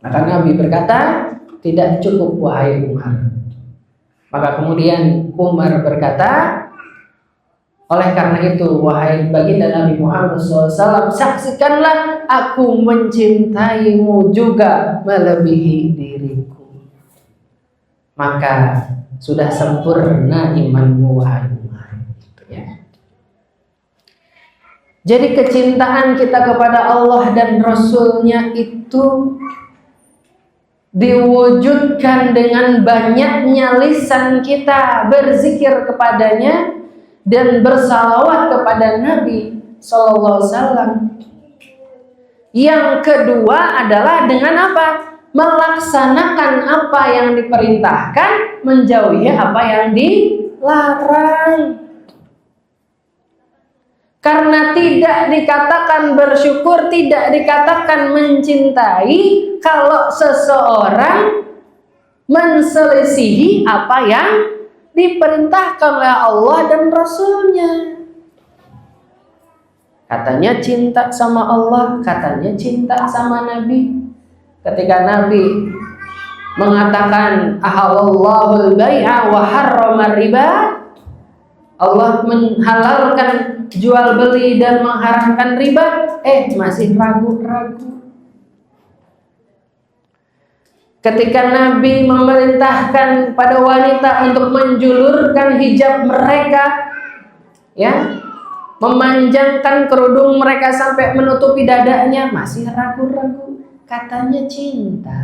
Maka Nabi berkata, tidak cukup wahai Umar. Maka kemudian Umar berkata, oleh karena itu wahai baginda Nabi Muhammad SAW, saksikanlah aku mencintaimu juga melebihi diriku. Maka sudah sempurna imanmu wahai Umar, ya. Jadi kecintaan kita kepada Allah dan Rasulnya itu diwujudkan dengan banyaknya lisan kita berzikir kepadanya dan bersalawat kepada Nabi Sallallahu Alaihi Wasallam. Yang kedua adalah dengan apa? Melaksanakan apa yang diperintahkan, menjauhi apa yang dilarang. Karena tidak dikatakan bersyukur, tidak dikatakan mencintai kalau seseorang menselisihi apa yang diperintahkan oleh Allah dan Rasulnya. Katanya cinta sama Allah, katanya cinta sama Nabi. Ketika Nabi mengatakan ahallallahu al-bai'a wa harrama riba, Allah menghalalkan jual beli dan mengharamkan riba, masih ragu-ragu. Ketika Nabi memerintahkan pada wanita untuk menjulurkan hijab mereka, ya, memanjangkan kerudung mereka sampai menutupi dadanya, masih ragu-ragu. Katanya cinta.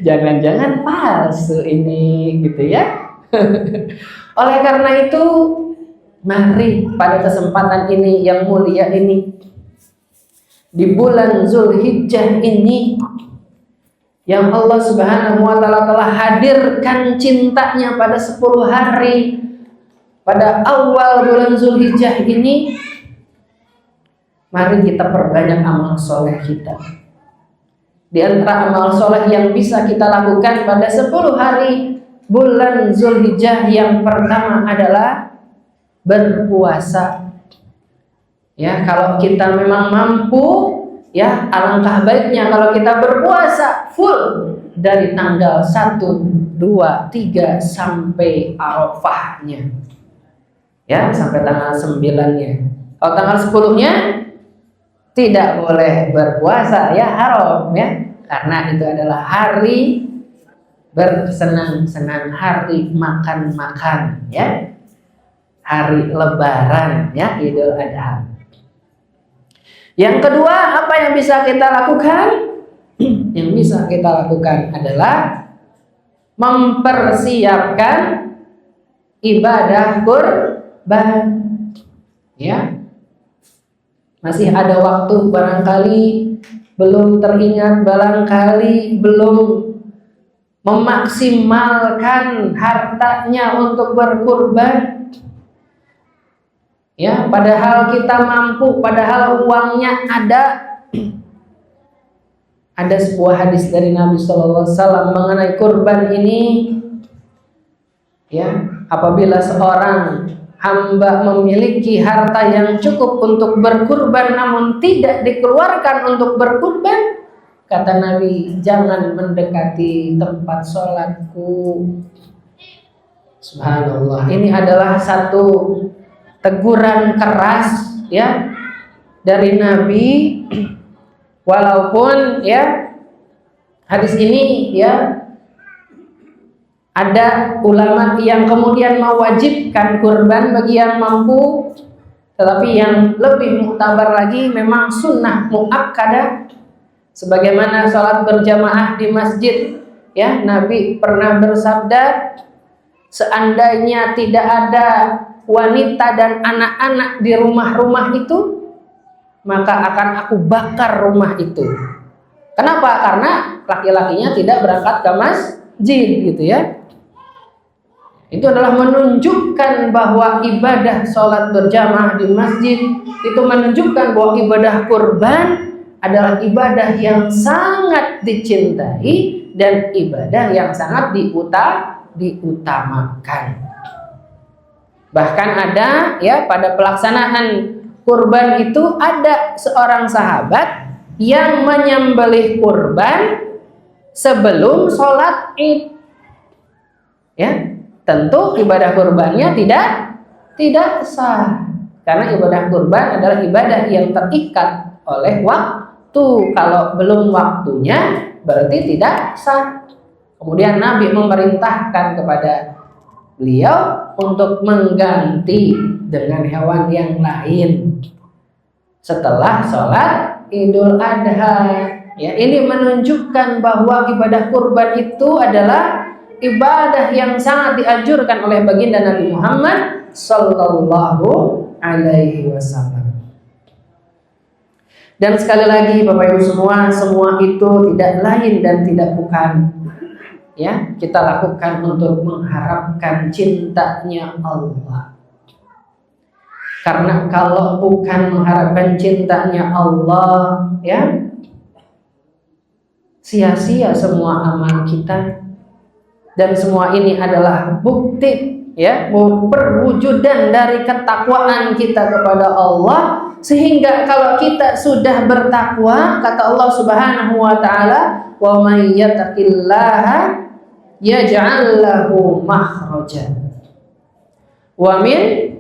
Jangan-jangan palsu ini, gitu ya. Oleh karena itu, Mari pada kesempatan ini yang mulia ini, di bulan Zulhijjah ini, yang Allah Subhanahu wa Ta'ala telah hadirkan cintanya pada 10 hari pada awal bulan Zulhijjah ini, mari kita perbanyak amal soleh kita. Di antara amal soleh yang bisa kita lakukan pada 10 hari bulan Zulhijjah, yang pertama adalah berpuasa. Ya, kalau kita memang mampu, ya alangkah baiknya kalau kita berpuasa full dari tanggal 1, 2, 3 sampai Arafahnya. Ya, sampai tanggal 9-nya. Kalau tanggal 10-nya tidak boleh berpuasa, ya haram ya. Karena itu adalah hari bersenang-senang, hari makan-makan ya. Hari lebaran ya, Idul Adha. Yang kedua, apa yang bisa kita lakukan? Yang bisa kita lakukan adalah mempersiapkan ibadah kurban. Ya. Masih ada waktu, barangkali belum teringat, barangkali belum memaksimalkan hartanya untuk berkurban. Ya, padahal kita mampu, padahal uangnya ada. Ada sebuah hadis dari Nabi Sallallahu Alaihi Wasallam mengenai kurban ini. Ya, apabila seorang hamba memiliki harta yang cukup untuk berkurban, namun tidak dikeluarkan untuk berkurban, kata Nabi, jangan mendekati tempat sholatku. Subhanallah, ini adalah satu teguran keras ya dari Nabi. Walaupun ya hadis ini ya ada ulama yang kemudian mewajibkan kurban bagi yang mampu, tetapi yang lebih muktabar lagi memang sunnah muakkadah, sebagaimana sholat berjamaah di masjid. Ya, Nabi pernah bersabda, seandainya tidak ada wanita dan anak-anak di rumah-rumah itu, maka akan aku bakar rumah itu. Kenapa? Karena laki-lakinya tidak berangkat ke masjid gitu ya. Itu adalah menunjukkan bahwa ibadah sholat berjamaah di masjid itu menunjukkan bahwa ibadah kurban adalah ibadah yang sangat dicintai dan ibadah yang sangat diutamakan. Bahkan ada ya pada pelaksanaan kurban itu ada seorang sahabat yang menyembelih kurban sebelum sholat Id. Ya, tentu ibadah kurbannya tidak sah, karena ibadah kurban adalah ibadah yang terikat oleh waktu. Kalau belum waktunya berarti tidak sah. Kemudian Nabi memerintahkan kepada beliau untuk mengganti dengan hewan yang lain setelah sholat Idul Adha. Ya, ini menunjukkan bahwa ibadah kurban itu adalah ibadah yang sangat dianjurkan oleh baginda Nabi Muhammad Sallallahu Alaihi Wasallam. Dan sekali lagi Bapak Ibu semua itu tidak lain dan tidak bukan ya kita lakukan untuk mengharapkan cintanya Allah. Karena kalau bukan mengharapkan cintanya Allah, ya sia-sia semua amal kita. Dan semua ini adalah bukti ya perwujudan dari ketakwaan kita kepada Allah, sehingga kalau kita sudah bertakwa, kata Allah Subhanahu wa taala, wa may yattaqillaha yaj'al lahu makhraja wa min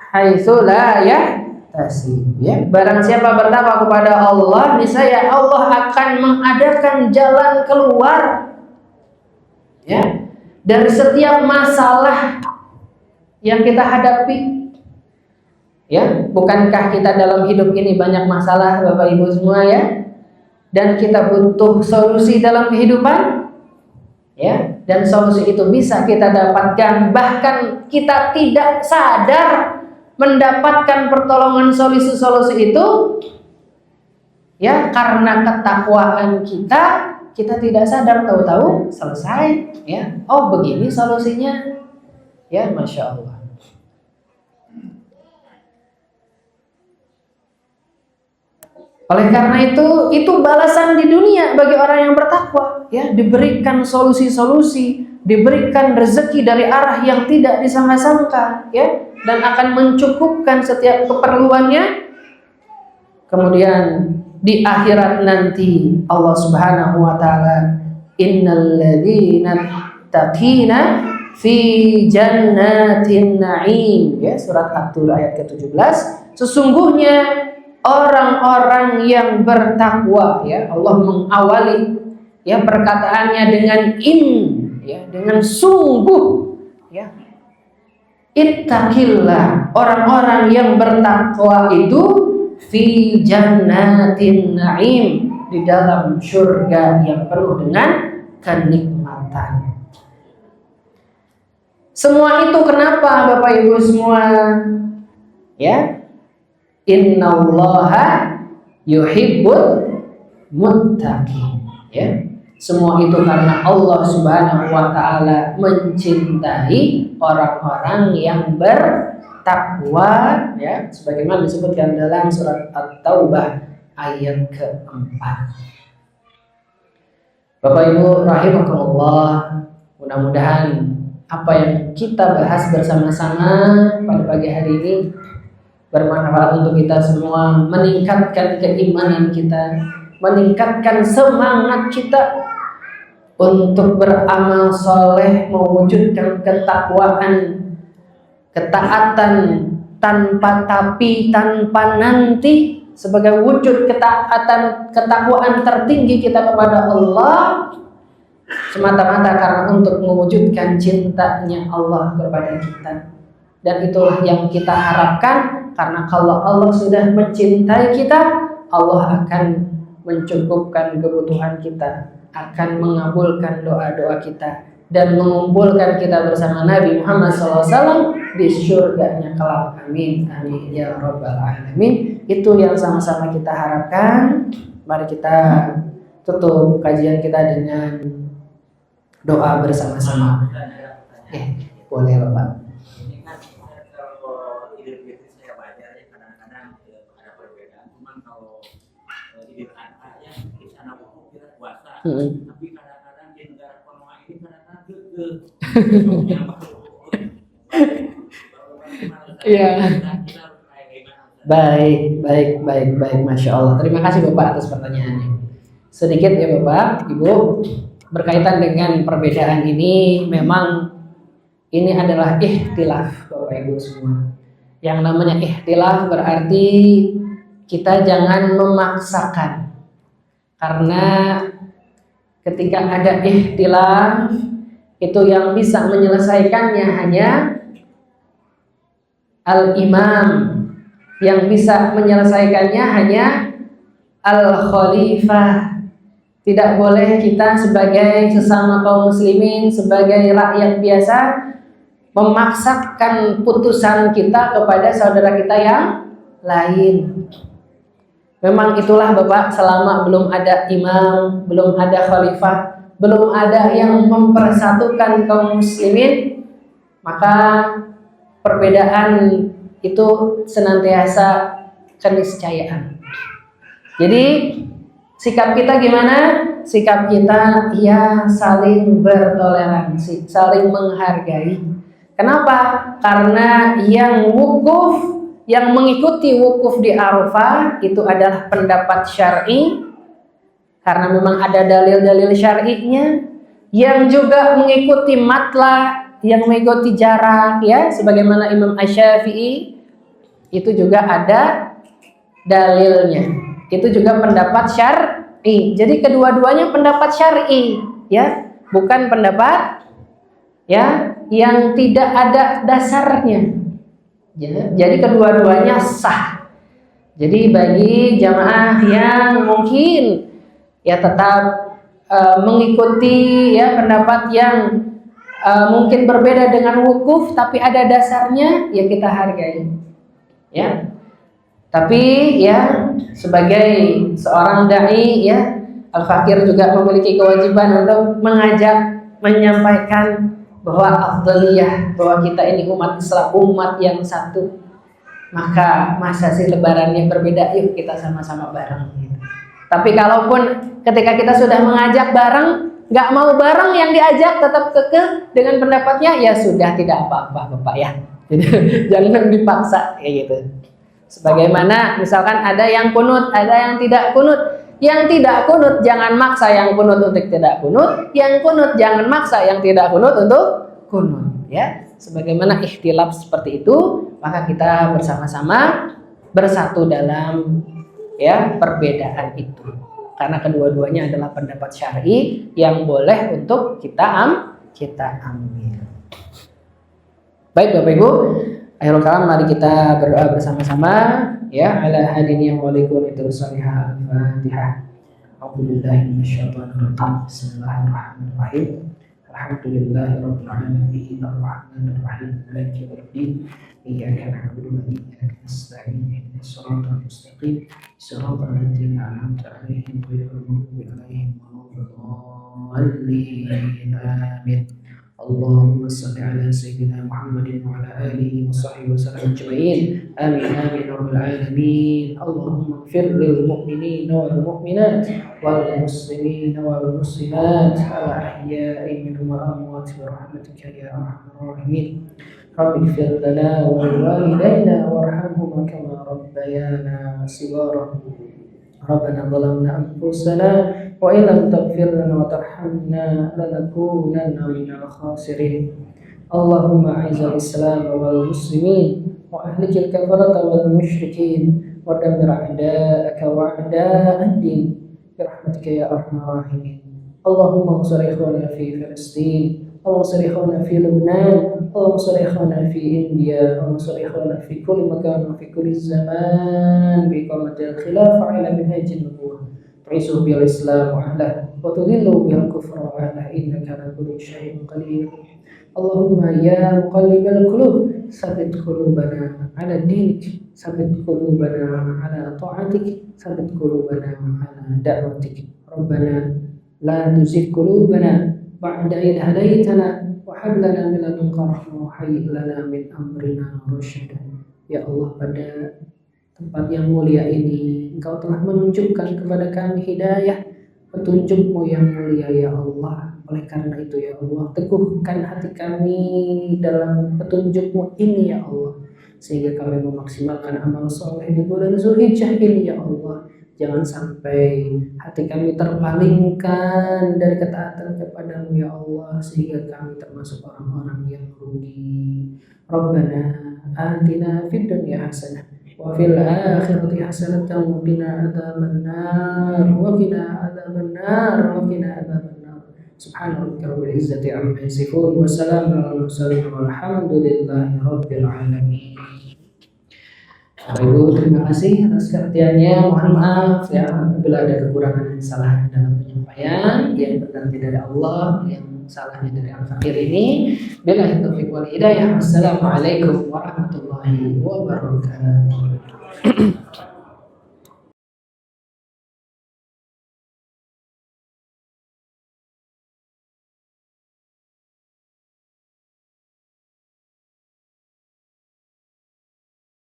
haitsu la yahtasib. Ya, barang siapa bertakwa kepada Allah, niscaya Allah akan mengadakan jalan keluar ya dari setiap masalah yang kita hadapi. Ya, bukankah kita dalam hidup ini banyak masalah Bapak Ibu semua ya? Dan kita butuh solusi dalam kehidupan. Ya, dan solusi itu bisa kita dapatkan bahkan kita tidak sadar mendapatkan pertolongan solusi-solusi itu ya karena ketakwaan kita tidak sadar, tahu-tahu selesai ya. Oh begini solusinya ya, Masya Allah. Oleh karena itu balasan di dunia bagi orang yang bertakwa ya, diberikan solusi-solusi, diberikan rezeki dari arah yang tidak disangka-sangka ya, dan akan mencukupkan setiap keperluannya. Kemudian di akhirat nanti Allah Subhanahu wa taala, innal ladzina taqina fi jannatin na'im ya, surat At-Tur ayat ke-17. Sesungguhnya orang-orang yang bertakwa ya, Allah mengawali ya perkataannya dengan ya, dengan sungguh ya. Ittaqillah, orang-orang yang bertakwa itu fi jannatin na'im, di dalam surga yang penuh dengan kenikmatan. Semua itu kenapa Bapak Ibu semua? Ya. Innallaha yuhibbul muttaqin. Ya. Semua itu karena Allah Subhanahu wa taala mencintai orang-orang yang bertakwa ya, sebagaimana disebutkan dalam surat At-Taubah ayat ke-4. Bapak Ibu rahimakumullah, mudah-mudahan apa yang kita bahas bersama-sama pada pagi hari ini bermanfaat untuk kita semua, meningkatkan keimanan kita, meningkatkan semangat kita untuk beramal soleh, mewujudkan ketakwaan, ketaatan tanpa tapi, tanpa nanti, sebagai wujud ketaatan, ketakwaan tertinggi kita kepada Allah, semata-mata karena untuk mewujudkan cintanya Allah kepada kita. Dan itulah yang kita harapkan, karena kalau Allah sudah mencintai kita, Allah akan mencukupkan kebutuhan kita, akan mengabulkan doa-doa kita, dan mengumpulkan kita bersama Nabi Muhammad SAW di surganya kelak. Amin, amin ya rabbal alamin. Itu yang sama-sama kita harapkan. Mari kita tutup kajian kita dengan doa bersama-sama. Boleh Bapak. Ini kan kalau Idul Fitri saya baca ya, kadang-kadang ada perbedaan. Cuman kalau Idul Adha ya di sana wukuf kita puasa, tapi kadang-kadang di negara Konoha ini kadang-kadang gegeh. Iya. Baik, Masya Allah. Terima kasih Bapak atas pertanyaannya. Sedikit ya Bapak, Ibu, berkaitan dengan perbedaan ini, memang ini adalah ikhtilaf Bapak Ibu semua. Yang namanya ikhtilaf berarti kita jangan memaksakan, karena ketika ada ikhtilaf itu yang bisa menyelesaikannya hanya al-imam, yang bisa menyelesaikannya hanya al-khalifah. Tidak boleh kita sebagai sesama kaum muslimin, sebagai rakyat biasa, memaksakan putusan kita kepada saudara kita yang lain. Memang itulah Bapak, selama belum ada imam, belum ada khalifah, belum ada yang mempersatukan kaum muslimin, maka perbedaan itu senantiasa keniscayaan. Jadi sikap kita gimana? Sikap kita ya saling bertoleransi, saling menghargai. Kenapa? Karena yang wukuf, yang mengikuti wukuf di Arafah itu adalah pendapat syar'i, karena memang ada dalil-dalil syar'inya. Yang juga mengikuti matla, yang mengikuti jarak ya, sebagaimana Imam Asy-Syafi'i, itu juga ada dalilnya. Itu juga pendapat syar'i. Jadi kedua-duanya pendapat syar'i ya, bukan pendapat ya yang tidak ada dasarnya. Ya, jadi kedua-duanya sah. Jadi bagi jamaah yang mungkin ya tetap mengikuti ya pendapat yang mungkin berbeda dengan wukuf tapi ada dasarnya, ya kita hargai. ya. Tapi ya sebagai seorang dai ya, al-fakir juga memiliki kewajiban untuk mengajak, menyampaikan bahwa afdaliyah, bahwa kita ini umat Islam, umat yang satu. Maka masa sih lebarannya berbeda, yuk kita sama-sama bareng gitu. Tapi kalaupun ketika kita sudah mengajak bareng, nggak mau bareng yang diajak tetap kekeh dengan pendapatnya, ya sudah tidak apa-apa Bapak ya. Jadi jangan dipaksa kayak gitu. Sebagaimana misalkan ada yang kunut, ada yang tidak kunut. Yang tidak kunut jangan maksa yang kunut untuk tidak kunut, yang kunut jangan maksa yang tidak kunut untuk kunut ya. Sebagaimana ikhtilaf seperti itu, maka kita bersama-sama bersatu dalam ya perbedaan itu. Karena kedua-duanya adalah pendapat syar'i yang boleh untuk kita ambil. Baik Bapak Ibu, akhirul kalam mari kita berdoa bersama-sama ya ala hadiniya wa likulli salihah al-Fatihah. A'udzubillahi minasyaitonir rajim. Bismillahirrahmanirrahim. Alhamdulillahirabbil alamin arrahmanir rahim maliki yaumiddin. Iyyaka na'budu wa iyyaka nasta'in ihdinas siratal mustaqim siratal ladzina an'amta 'alaihim ghairil maghdubi 'alaihim waladdallin. Amin. Allahumma shalli ala sayyidina Muhammadin wa ala alihi wa sahbihi wa sallam ajma'in. Amin amin rabbil alamin. Allahumma ighfir lil mu'minina wal mu'minat wal muslimina wal muslimat al ahya'i minhum wal amwat bi rahmatika ya arhamar rahimin. Rabbi ighfir lana wa lil walidayna warhamhuma kama rabbayana shighara. Rabbana zalamna anfusana wa illam taghfir lana wa tarhamna lanakunanna minal khasirin. Allahumma a'izzal islam wal muslimin wa ahlikil kafarata wal musyrikin wa dammir a'da'aka wa a'da'ad-din bi rahmatika ya arhamar rahimin. Allahumma ansur ikhwana fi Filistin, Allahumma ansur ikhwana fi Lebanon, Allahumma ansur ikhwana fi India, Allahumma ansur ikhwana fi kulli makan wa fi kulli zaman bi qamatil khilafah ila minhajin nubuwah. Ta'izzu bil Islam wa ahlihi wa tudhillu bil kufri wa ahlihi innaka ala kulli syai'in qadir. Allahumma ya muqallibal qulub tsabbit qulubana ala dinik, tsabbit qulubana ala ta'atik, tsabbit qulubana ala da'watik. Rabbana la tuzigh qulubana ba'da idh hadaytana wa hab lana min ladunka rahmah wa hayyi lana min amrina rasyada. Ya Allah, pada tempat yang mulia ini Engkau telah menunjukkan kepada kami hidayah, petunjuk-Mu yang mulia ya Allah. Oleh karena itu ya Allah, teguhkan hati kami dalam petunjuk-Mu ini ya Allah, sehingga kami memaksimalkan amal soleh di bulan Zulhijjah ini ya Allah. Jangan sampai hati kami terpalingkan dari ketaatan kepada-Mu ya Allah, sehingga kami termasuk orang-orang yang rugi. Rabbana atina fid dunya hasanah wa fil akhirati hasanatan wa qina adzabannar wa qina adzabannar wa qina adzabannar. Subhana rabbika rabbil izzati amma yasifun wa salamun alal mursalin walhamdulillahi rabbil alamin. Bapak Ibu, terima kasih atas perhatiannya. Mohon maaf ya apabila ada kekurangan dan kesalahan dalam penyampaian. Yang benar dari Allah, yang salahnya dari al-fakir ini. Billahi taufiq wal hidayah. Wassalamualaikum warahmatullahi wabarakatuh.